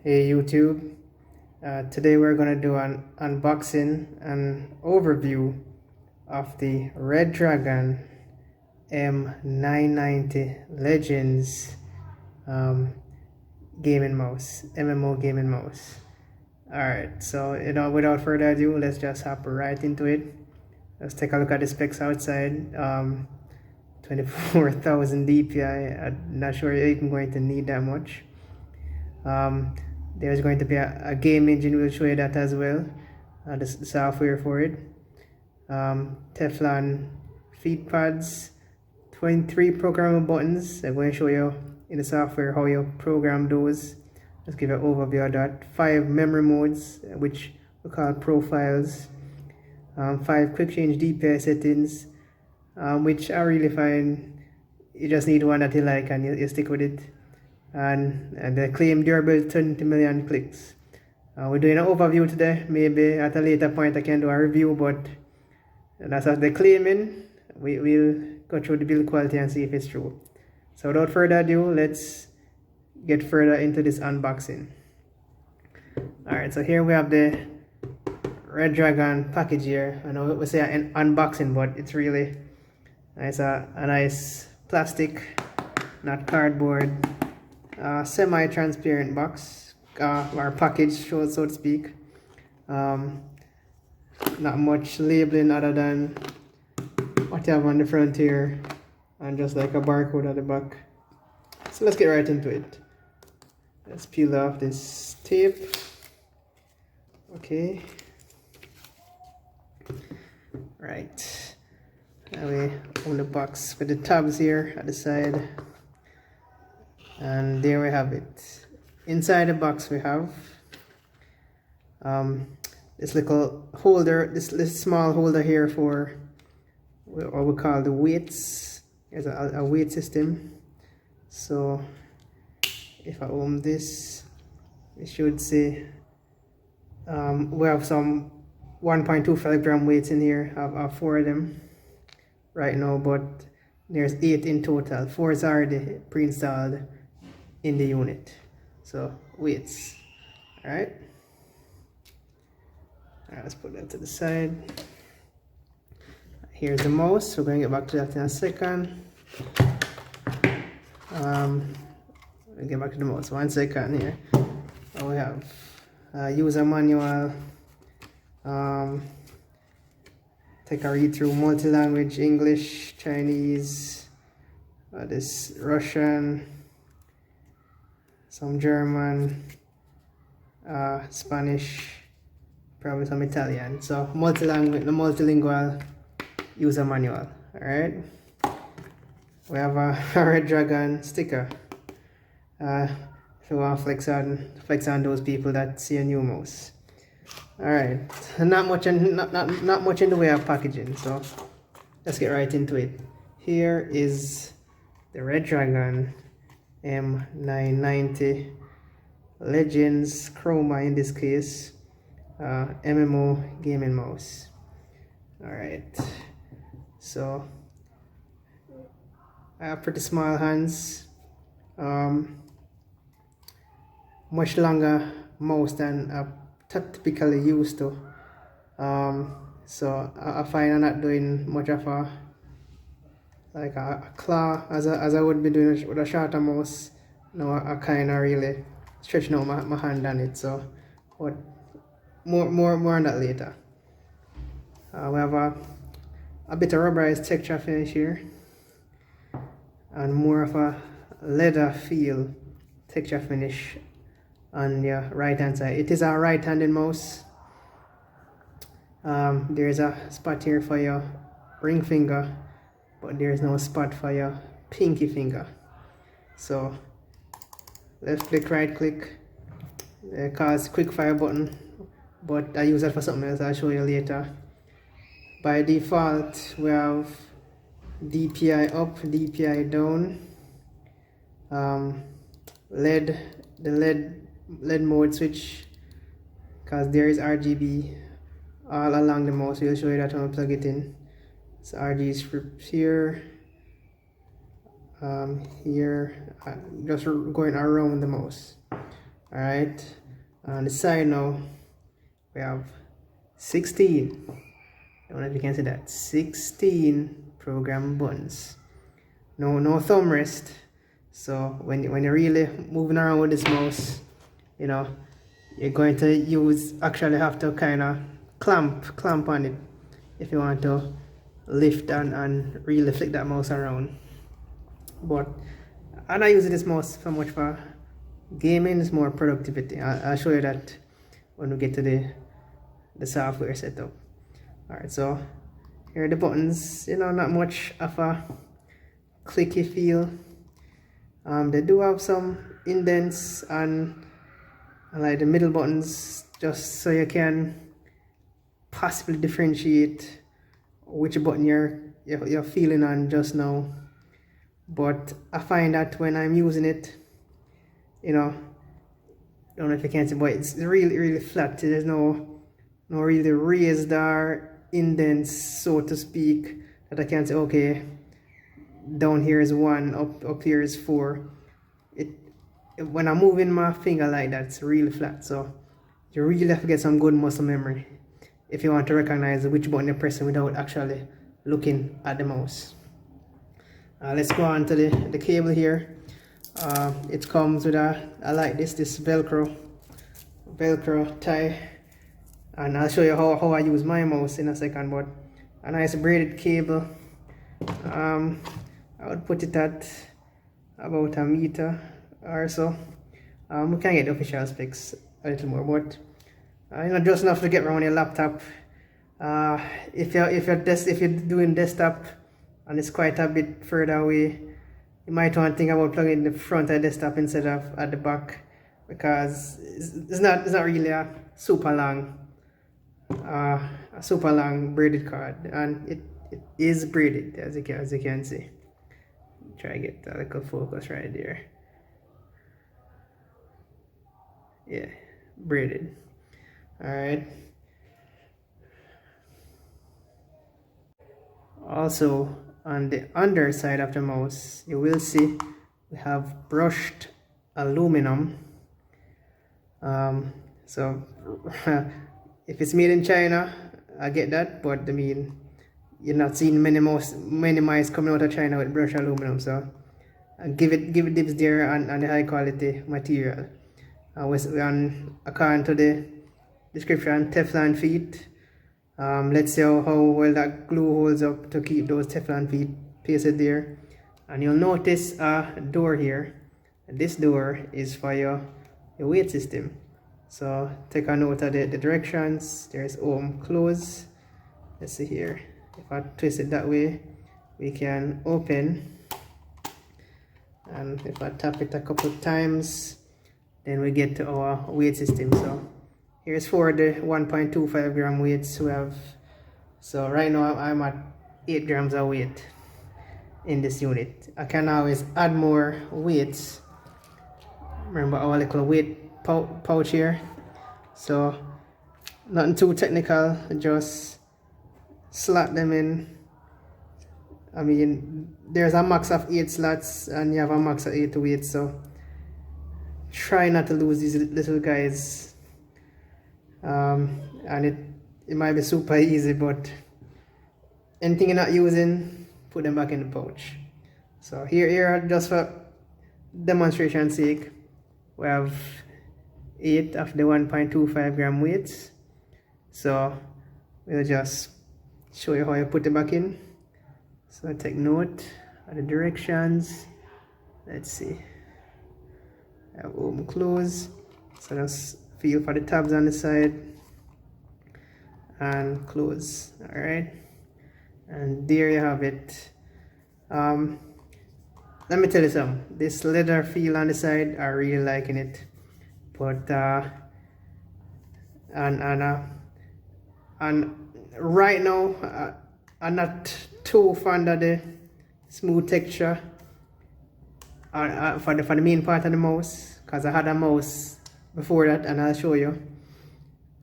Hey YouTube, today we're going to do an unboxing and overview of the Redragon M990 Legends gaming mouse, MMO gaming mouse. Alright, so without further ado, let's just hop right into it. Let's take a look at the specs outside. 24,000 DPI, I'm not sure you're even going to need that much. There's going to be a game engine, we'll show you that as well, the software for it. Teflon feed pads, 23 programmable buttons. I'm going to show you in the software how you program those. Let's give an overview of that. 5 memory modes, which we call profiles. 5 quick change DPI settings, which are really fine. You just need one that you like and you stick with it. And they claim durable 20 million clicks. We're doing an overview today. Maybe at a later point I can do a review, but that's what they're claiming. We'll go through the build quality and see if it's true. So without further ado, let's get further into this unboxing. Alright, so here we have the Redragon package here. I know we say an unboxing, but it's really a nice plastic, not cardboard, semi-transparent box, or package, so to speak. Not much labeling other than what you have on the front here, and just like a barcode at the back. So let's get right into it. Let's peel off this tape. Okay. Right. Now we open the box with the tabs here at the side. And there we have it. Inside the box we have this little holder, this small holder here for what we call the weights. There's a weight system. So if I open this, it should say we have some 1.25 gram weights in here. I have 4 of them right now, but there's 8 in total. 4 is already pre-installed in the unit. So weights. Alright, let's put that to the side. Here's the mouse. We're going to get back to that in a second. I'll get back to the mouse. 1 second here. We have user manual. Take a read through multi-language, English, Chinese, this Russian, some German, Spanish, probably some Italian. So multi-language, the multilingual user manual. Alright. We have a Redragon sticker. If you want to flex on those people that see a new mouse. Alright, not much in the way of packaging, so let's get right into it. Here is the Redragon M990 Legends Chroma, in this case, MMO gaming mouse. Alright, so I have pretty small hands, much longer mouse than a typically used to, so I find I'm not doing much of a claw as I would be doing with a shorter mouse. No, I kind of really stretching out my hand on it. So, but more on that later. We have a bit of rubberized texture finish here, and more of a leather feel texture finish on your right hand side. It is a right-handed mouse. There is a spot here for your ring finger, but there is no spot for your pinky finger. So left click, right click, cause quick fire button, but I use that for something else. I'll show you later. By default we have DPI up, DPI down, LED mode switch, because there is RGB all along the mouse. We'll show you that when we plug it in. So RGB strips here, here, just going around the mouse. Alright, on the side now we have 16. I don't know if you can see that. 16 program buttons. No thumb rest. So when you're really moving around with this mouse, you know, you're going to actually have to kind of clamp on it if you want to lift and really flick that mouse around. But I'm not using this mouse so much for gaming, it's more productivity. I'll show you that when we get to the software setup. Alright, so here are the buttons. You know, not much of a clicky feel. They do have some indents and like the middle buttons, just so you can possibly differentiate which button you're feeling on just now. But I find that when I'm using it, you know, I don't know if you can see, but it's really flat. There's no really raised or indents, so to speak, that I can say, okay, down here is 1, up here is 4. When I'm moving my finger like that, it's really flat. So you really have to get some good muscle memory if you want to recognize which button you're pressing without actually looking at the mouse. Let's go on to the cable here. It comes with I like this velcro tie, and I'll show you how I use my mouse in a second. But a nice braided cable. I would put it at about a meter or so. We can get the official specs a little more, but you know, just enough to get around your laptop. If you're doing desktop and it's quite a bit further away, you might want to think about plugging the front of the desktop instead of at the back, because it's not really a super long braided cord, and it is braided as you can see. Try to get a little focus right there. Yeah, braided. Alright. Also, on the underside of the mouse, you will see we have brushed aluminum. So if it's made in China, I get that, but I mean, you're not seeing many mice coming out of China with brushed aluminum. So give it dips there on the high quality material. According to the description, Teflon feet. Let's see how well that glue holds up to keep those Teflon feet pasted there. And you'll notice a door here. This door is for your weight system. So take a note of the directions. There's home, close. Let's see here. If I twist it that way, we can open. And if I tap it a couple of times, then we get to our weight system. So here's for the 1.25 gram weights we have. So right now I'm at 8 grams of weight in this unit. I can always add more weights. Remember our little weight pouch here. So nothing too technical, just slot them in. I mean, there's a max of 8 slots and you have a max of 8 weights, so try not to lose these little guys. And it might be super easy, but anything you're not using, put them back in the pouch. So here just for demonstration's sake, we have 8 of the 1.25 gram weights. So we'll just show you how you put it back in. So take note of the directions. Let's see. I have open, close. So just feel for the tabs on the side and close. All right, and there you have it. Let me tell you something. This leather feel on the side, I really liking it. But and right now I'm not too fond of the smooth texture for the main part of the mouse, because I had a mouse before that, and I'll show you,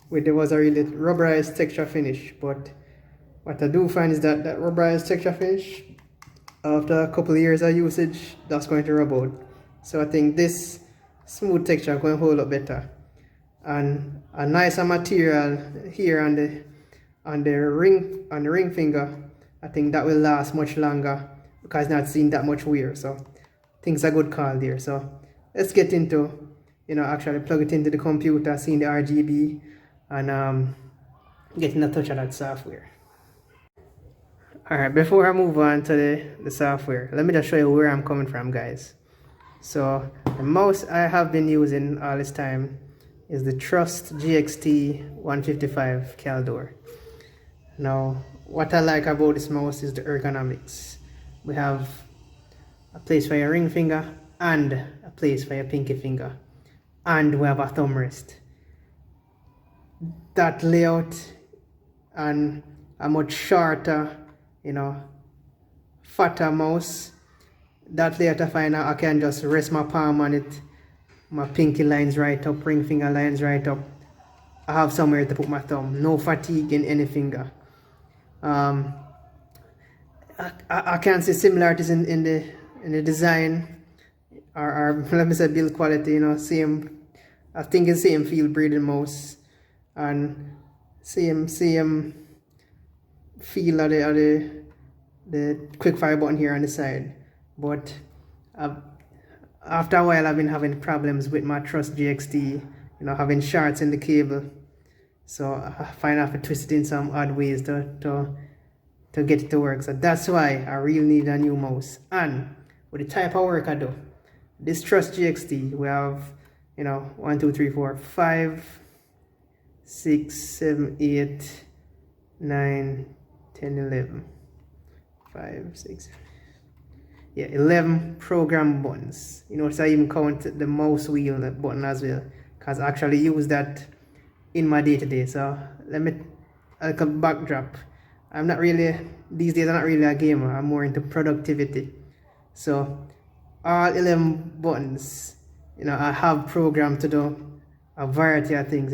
where there was a really rubberized texture finish. But what I do find is that rubberized texture finish, after a couple of years of usage, that's going to rub out. So I think this smooth texture going to hold up better, and a nicer material here on the ring finger. I think that will last much longer because it's not seeing that much wear. So I think it's a good call there. So let's get into, actually plug it into the computer, seeing the RGB, and getting a touch of that software. Alright, before I move on to the software, let me just show you where I'm coming from, guys. So the mouse I have been using all this time is the Trust GXT 155 Caldor. Now, what I like about this mouse is the ergonomics. We have a place for your ring finger and a place for your pinky finger, and we have a thumb rest. That layout and a much shorter, fatter mouse, that layout I find I can just rest my palm on it, my pinky lines right up, ring finger lines right up. I have somewhere to put my thumb, no fatigue in any finger. I can see similarities in the design, or let me say build quality. Same. I think it's same feel breathing mouse, and same feel of the quick fire button here on the side. But after a while, I've been having problems with my Trust GXT. Having shorts in the cable, so I find I have to twist it in some odd ways to get it to work. So that's why I really need a new mouse. And with the type of work I do, this Trust GXT, we have 1 2 3 4 5 6 7 8 9 10 11 5 6 11 program buttons. So I even count the mouse wheel button as well, because I actually use that in my day-to-day. So let me like a backdrop. I'm not really, these days I'm not really a gamer, I'm more into productivity. So all 11 buttons, I have programmed to do a variety of things,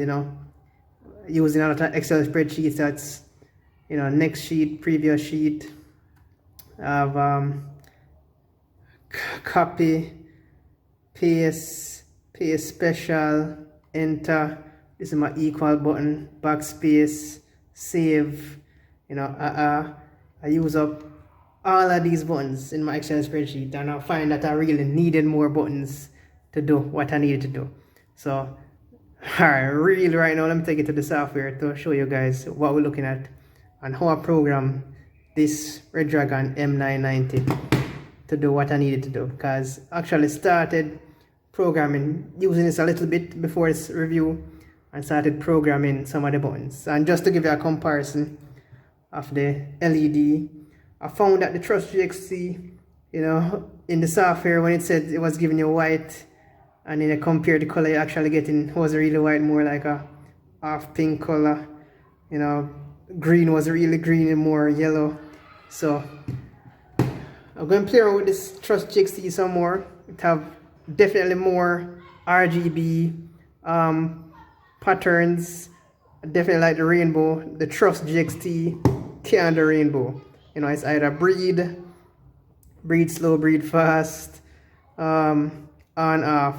using a lot of Excel spreadsheets. That's, next sheet, previous sheet. I have copy, paste special, enter. This is my equal button, backspace, save. I use up all of these buttons in my Excel spreadsheet, and I find that I really needed more buttons to do what I needed to do. So, really right now, let me take it to the software to show you guys what we're looking at and how I program this Redragon M990 to do what I needed to do. Because I actually started programming, using this a little bit before this review, and started programming some of the buttons. And just to give you a comparison of the LED, I found that the Trust GXT, in the software, when it said it was giving you white, and then I compared the color you're actually getting wasn't really white, more like a half pink color. Green was really green and more yellow. So I'm going to play around with this Trust GXT some more. It have definitely more RGB patterns. I definitely like the rainbow. The Trust GXT can't do rainbow. It's either breathe slow, breathe fast, on, off.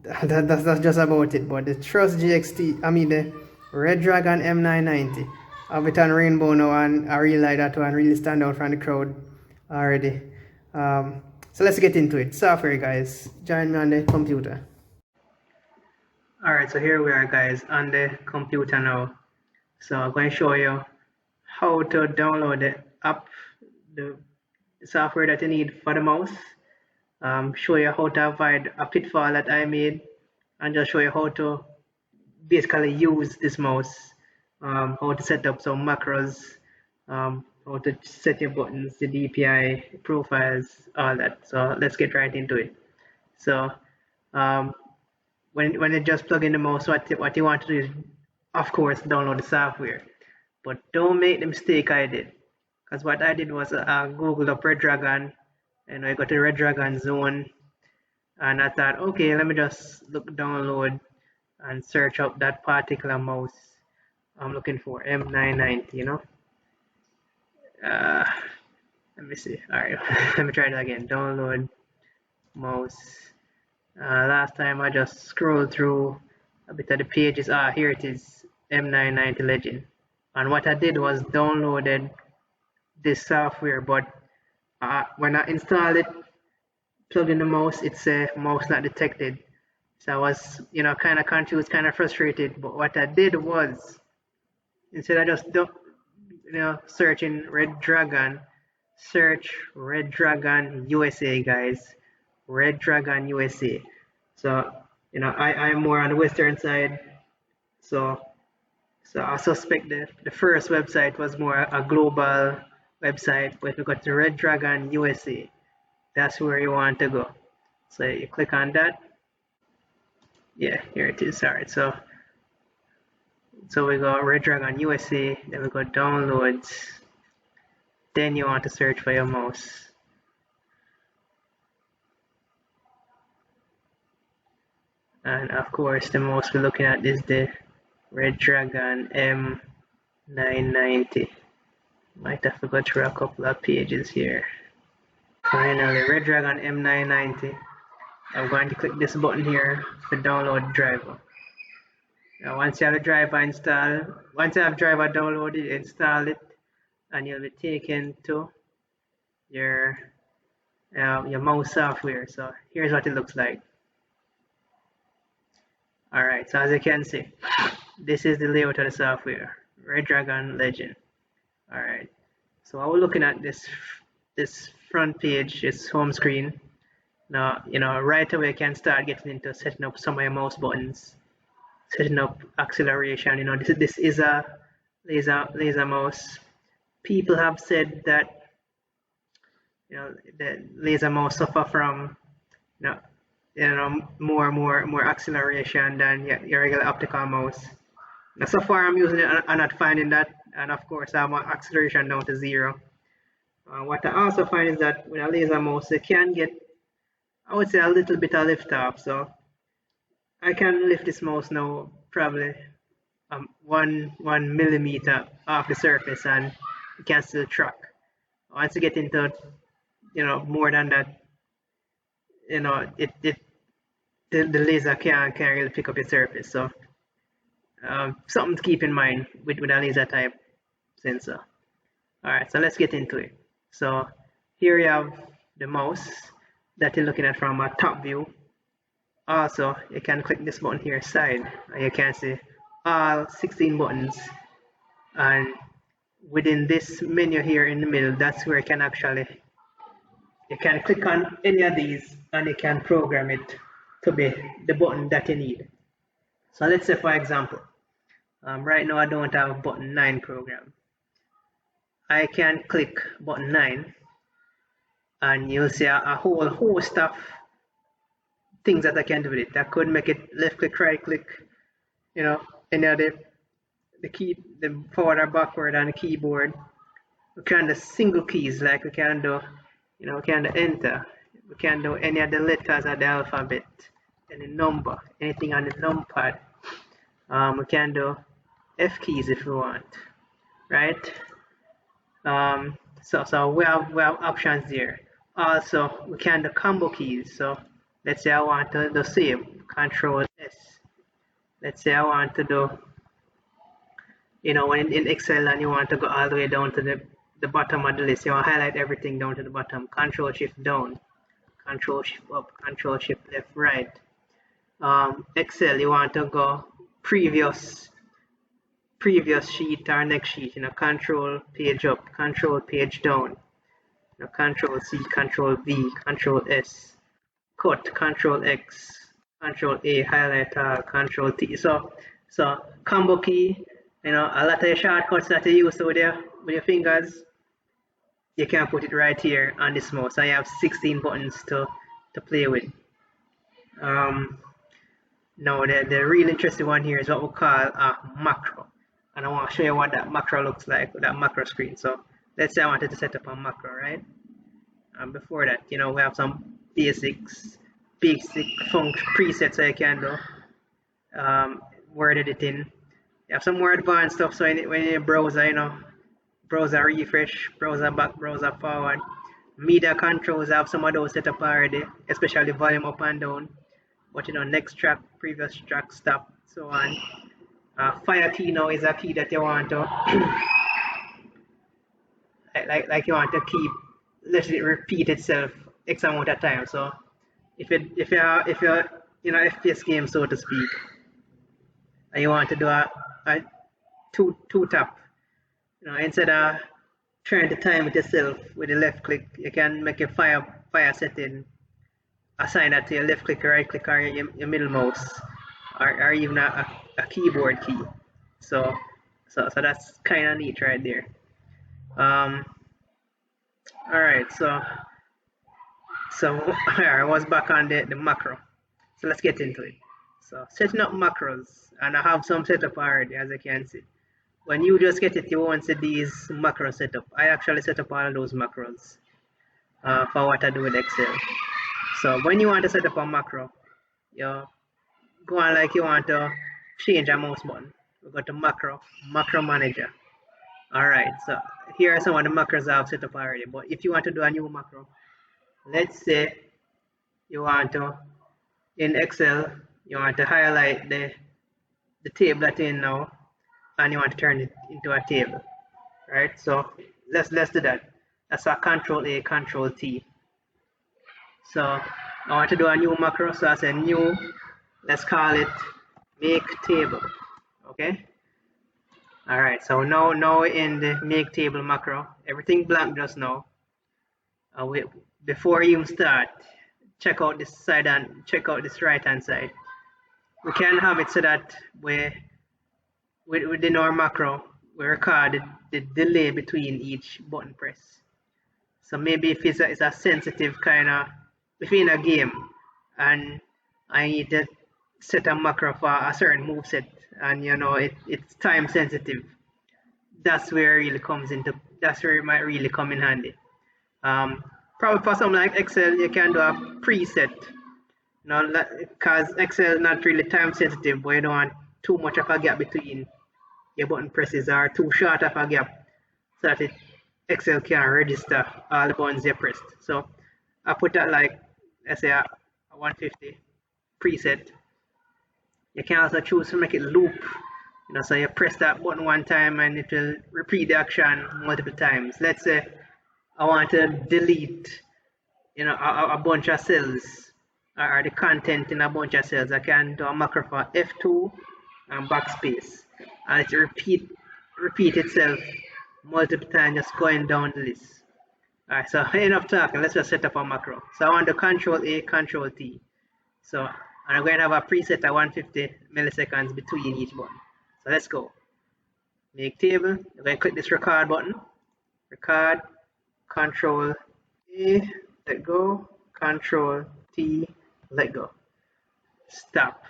That's just about it. But the Trust GXT, the Redragon M990, I have it on rainbow now, and I really like that one. Really stand out from the crowd already. So let's get into it. Software, guys. Join me on the computer. Alright, so here we are, guys, on the computer now. So I'm going to show you how to download the app, the software that you need for the mouse. Show you how to avoid a pitfall that I made, and just show you how to basically use this mouse, how to set up some macros, how to set your buttons, the DPI, profiles, all that. So let's get right into it. So when you just plug in the mouse, what you want to do is, of course, download the software. But don't make the mistake I did. Because what I did was I googled up Redragon, and I got to Redragon Zone, and I thought, okay, let me just download and search up that particular mouse I'm looking for, M990, let me see. Alright, let me try it again. Download mouse Last time I just scrolled through a bit of the pages. Here it is, M990 Legend. And what I did was downloaded this software, but when I installed it, plugged in the mouse, it said mouse not detected. So I was, kind of confused, kind of frustrated. But what I did was, instead of just, searching Redragon, search Redragon USA, guys. Redragon USA. So, I'm more on the western side. So I suspect that the first website was more a global website. But if you go to Redragon USA, that's where you want to go. So you click on that. Yeah, here it is. Alright, so we go Redragon USA, then we go downloads. Then you want to search for your mouse. And of course, the mouse we're looking at is the Redragon M990. Might have to go through a couple of pages here. Finally, Redragon M990. I'm going to click this button here to download the driver. Now, once you have the driver installed, once you have driver downloaded, install it, and you'll be taken to your mouse software. So here's what it looks like. Alright, so as you can see, this is the layout of the software, Redragon Legend. Alright, so while we're looking at this front page, this home screen, now, right away you can start getting into setting up some of your mouse buttons, setting up acceleration. This is a laser mouse. People have said that the laser mouse suffer from more acceleration than your regular optical mouse. Now, so far I'm using it and not finding that, and of course I have my acceleration down to 0. What I also find is that with a laser mouse you can get, I would say, a little bit of lift off. So I can lift this mouse now probably 1 millimeter off the surface, and you can still track. Once you get into more than that, the laser can't really pick up your surface. So something to keep in mind with a laser type sensor. Alright, so let's get into it. So here you have the mouse that you're looking at from a top view. Also, you can click this button here side, and you can see all 16 buttons. And within this menu here in the middle, that's where you can click on any of these and you can program it to be the button that you need. So let's say, for example, right now I don't have button 9 program. I can click button 9 and you'll see a whole host of things that I can do with it. I could make it left click, right click, any of the key, the forward or backward on the keyboard. We can do single keys, like we can do, we can do enter. We can do any of the letters of the alphabet, any number, anything on the numpad. We can do F keys if we want, right? So we have options there. Also, we can do combo keys. So let's say I want to do save, Control S. Let's say I want to do, when in Excel and you want to go all the way down to the bottom of the list, you want to highlight everything down to the bottom. Control Shift down, Control Shift up, Control Shift left, right. Excel, you want to go previous sheet or next sheet. Control page up, Control page down. Control C, Control V, Control S. Cut, Control X, Control A, highlight all, Control T. So combo key, a lot of your shortcuts that you use with your fingers, you can put it right here on this mouse. I have 16 buttons to play with. Now the real interesting one here is what we call a macro, and I want to show you what that macro looks like with that macro screen. So let's say I wanted to set up a macro, right? And before that, we have some basic function presets that you can do. Word editing. You have some more advanced stuff. So when you browser, browser refresh, browser back, browser forward. Media controls, I have some of those set up already, especially volume up and down. but next track, previous track, stop, so on. Fire key now is a key that you want to like you want to keep, let it repeat itself X amount of time. So if you're in an FPS game, so to speak, and you want to do a two tap, instead of trying to time it yourself with the left click, you can make a fire setting, assign that to your left click or right click or your middle mouse, or even a keyboard key. So that's kind of neat right there. All right, so I was back on the macro. So let's get into it. So setting up macros, and I have some set up already, as you can see. When you just get it, you won't see these macros set up. I actually set up all of those macros for what I do with Excel. So when you want to set up a macro, you go on like you want to change a mouse button. We go to macro manager. All right, so here are some of the macros I've set up already. But if you want to do a new macro, let's say you want to, in Excel, you want to highlight the table that in now, and you want to turn it into a table, right? So let's do that. That's a Control A, Control T. So I want to do a new macro, so I say new, let's call it make table, okay? All right, so now in the make table macro, everything blank just now. Before you start, check out this side and check out this right hand side. We can have it so that within our macro, we record the delay between each button press. So maybe if it's a sensitive kind of, if you're in a game and I need to set a macro for a certain move set, and it's time sensitive, that's where it really comes into, that's where it might really come in handy. Probably for something like Excel, you can do a preset, because Excel is not really time sensitive, but you don't want too much of a gap between your button presses, or too short of a gap, so that Excel can register all the buttons you pressed. So I put that like, let's say a 150 preset. You can also choose to make it loop, so you press that button one time and it will repeat the action multiple times. Let's say I want to delete, a bunch of cells, or the content in a bunch of cells. I can do a macro for F2 and backspace, and it repeat itself multiple times, just going down the list. All right, so enough talking. Let's just set up a macro. So I want to Control A, Control T. So I'm going to have a preset at 150 milliseconds between each button. So let's go. Make table. I'm going to click this record button. Record. Control A, let go. Control T, let go. Stop.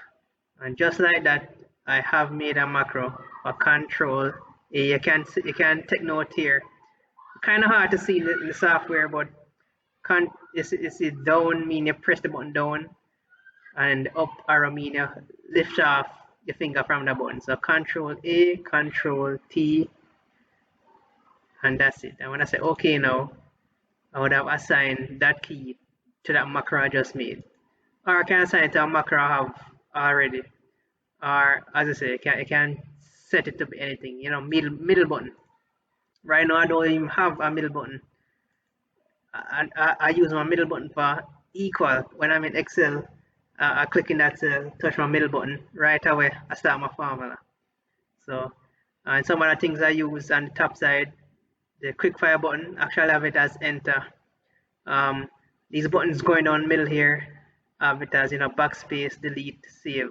And just like that, I have made a macro for Control A. You can take note here. Kind of hard to see in the software, but it's down mean you press the button down, and up arrow mean you lift off your finger from the button. So Control A, Control T, and that's it. And when I say OK now, I would have assigned that key to that macro I just made. Or I can assign it to a macro I have already. Or as I say, you can set it to be anything, middle button. Right now I don't even have a middle button. I use my middle button for equal. When I'm in Excel, I click in that cell, touch my middle button, right away I start my formula. So, and some of the things I use on the top side, the quick fire button, actually have it as enter. These buttons going down middle here, have it as backspace, delete, save.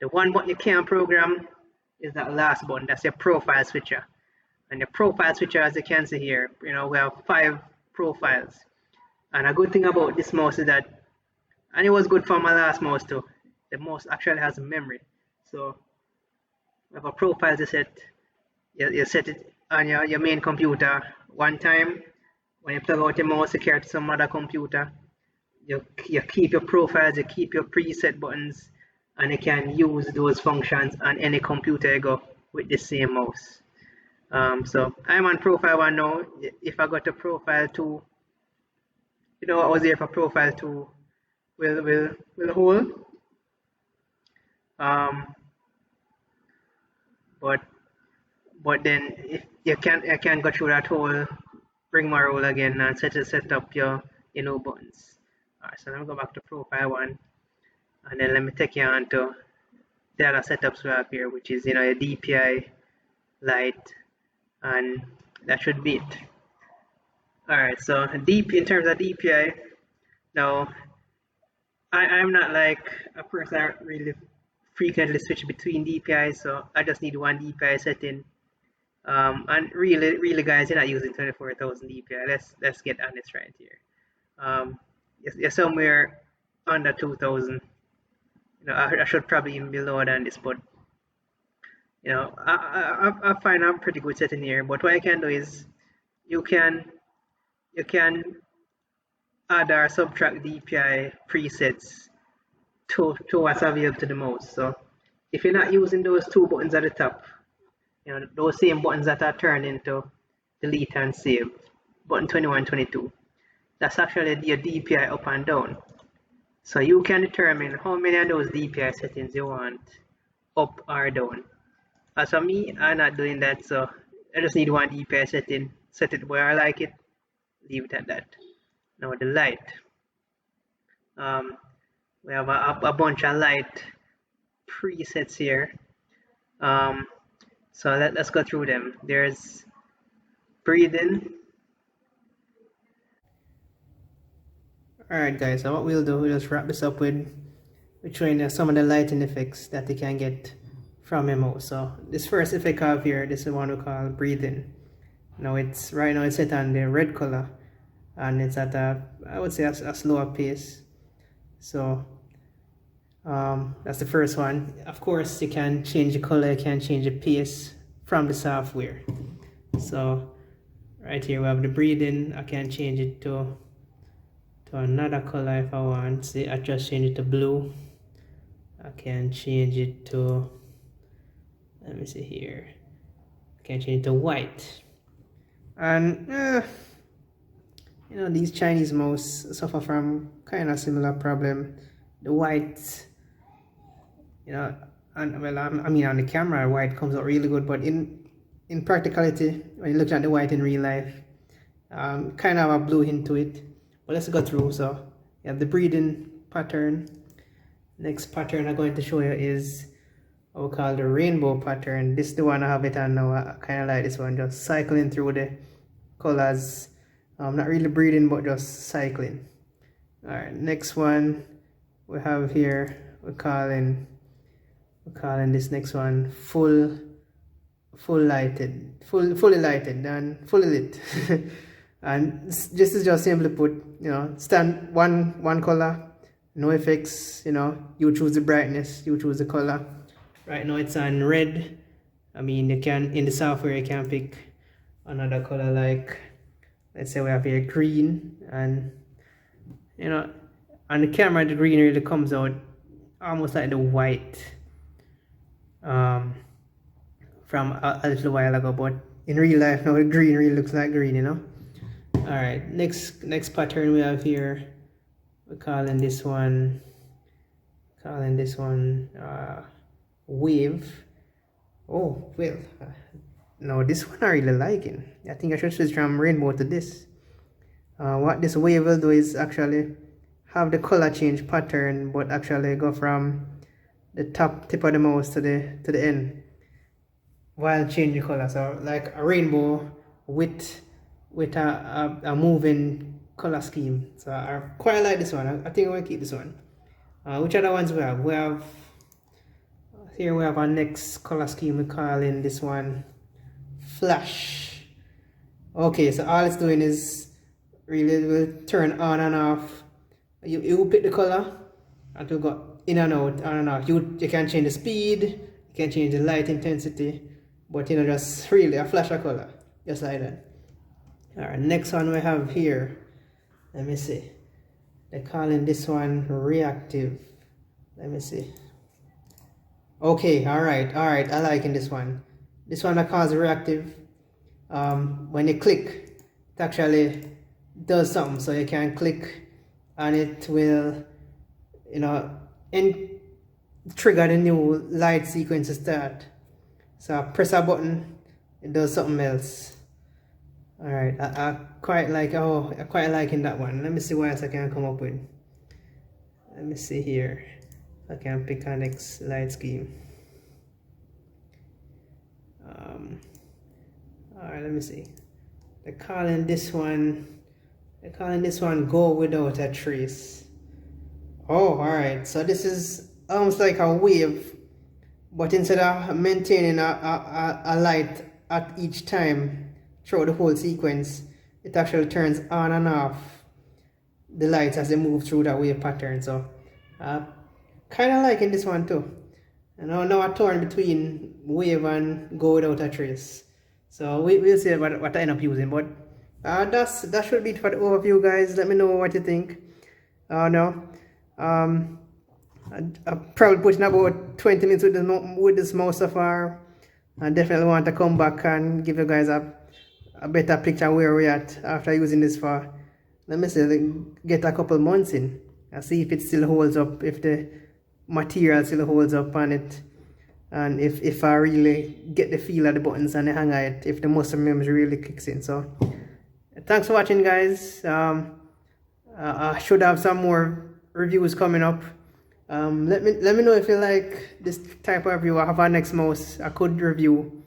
The one button you can't program is that last button. That's your profile switcher. And the profile switcher, as you can see here, we have 5 profiles. And a good thing about this mouse is that, and it was good for my last mouse too, the mouse actually has memory. So we have a profile to set. You set it on your main computer one time. When you plug out your mouse, you carry it to some other computer. You keep your profiles, you keep your preset buttons, and you can use those functions on any computer you go with the same mouse. So I'm on profile 1 now. If I go to profile 2, I was here for profile 2, we'll hold Um, but then if you can go through that whole rigmarole again and set up your new buttons. Alright, so let me go back to profile one, and then let me take you on to the other setups we have here, which is your DPI light, and that should be it. Alright, so deep in terms of DPI, now I'm not like a person that really frequently switch between DPI, so I just need one DPI setting. And really, guys, you're not using 24,000 DPI. Let's get honest right here. You're somewhere under 2,000. I should probably even be lower than this, but I find I'm pretty good setting here. But what I can do is you can add or subtract DPI presets to what's available to the mouse. So if you're not using those two buttons at the top, those same buttons that are turned into delete and save, button 21, 22, that's actually your DPI up and down. So you can determine how many of those DPI settings you want up or down. As for me, I'm not doing that, so I just need one DPI setting, set it where I like it, leave it at that. Now the light. We have a bunch of light presets here. So let's go through them. There's breathing. Alright guys, so what we'll do, we'll just wrap this up with showing you some of the lighting effects that you can get from your mouse. So this first effect I have here, this is the one we call breathing. Now right now it's set on the red color, and it's at I would say a slower pace. So that's the first one. Of course, you can change the color, you can change the pace from the software. So right here we have the breathing. I can change it to another color if I want. See, I just change it to blue. I can change it to, let me see here, I can change it to white. And these Chinese mouse suffer from kind of similar problem. The white, and well, I mean on the camera white comes out really good, but in practicality, when you look at the white in real life, kind of a blue hint to it. But let's go through. So you have the breathing pattern. Next pattern I'm going to show you is what we call the rainbow pattern. This is the one I have it on now. I kind of like this one, just cycling through the colors. Not really breathing, but just cycling. Alright, next one we have here, we're calling this next one fully lighted and fully lit. And this is just simply put, stand one color, no effects. You choose the brightness, you choose the color. Right now it's on red. I mean, you can, in the software, you can pick another color, like let's say we have here green, and on the camera the green really comes out almost like the white from a little while ago, but in real life now the green really looks like green. Alright, next pattern we have here, we're calling this one wave. Oh well, no, this one I really liking. I think I should switch from rainbow to this. What this wave will do is actually have the color change pattern, but actually go from the top tip of the mouse to the end while changing color. So like a rainbow with a moving color scheme. So I quite like this one. I think I will keep this one. Which other ones we have? Here we have our next color scheme. We're calling this one flash. Okay, so all it's doing is really will turn on and off. You pick the color and it will go in and out, on and off. You can change the speed, you can change the light intensity, but just really a flash of color, just like that. Alright, next one we have here, let me see, they're calling this one reactive. Let me see. Okay, alright, I liking this one. This one I call reactive. When you click, it actually does something. So you can click and it will, trigger the new light sequence to start. So I press a button, it does something else. Alright, I quite like, oh, I quite liking that one. Let me see what else I can come up with. Let me see here. I can pick our next light scheme. Alright, let me see. They're calling this one Go Without a Trace. Oh, alright. So this is almost like a wave, but instead of maintaining a light at each time throughout the whole sequence, it actually turns on and off the lights as they move through that wave pattern. So kind of liking this one too. And now I'm torn between wave and Go Without a Trace. So we'll see what I end up using. But that should be it for the overview, guys. Let me know what you think. No. I probably put in about 20 minutes with this mouse so far. I definitely want to come back and give you guys a better picture where we're at after using this for, let me say, get a couple months in and see if it still holds up, if the material still holds up on it, and if I really get the feel of the buttons and the hang of it, if the muscle memory really kicks in. So thanks for watching, guys. I should have some more reviews coming up. Let me know if you like this type of review. I have our next mouse I could review,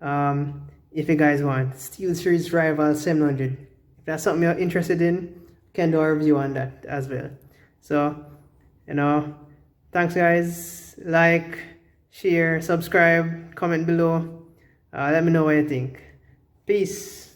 if you guys want. SteelSeries Rival 700. If that's something you're interested in, can do a review on that as well. So, thanks, guys. Like, share, subscribe, comment below. Let me know what you think. Peace.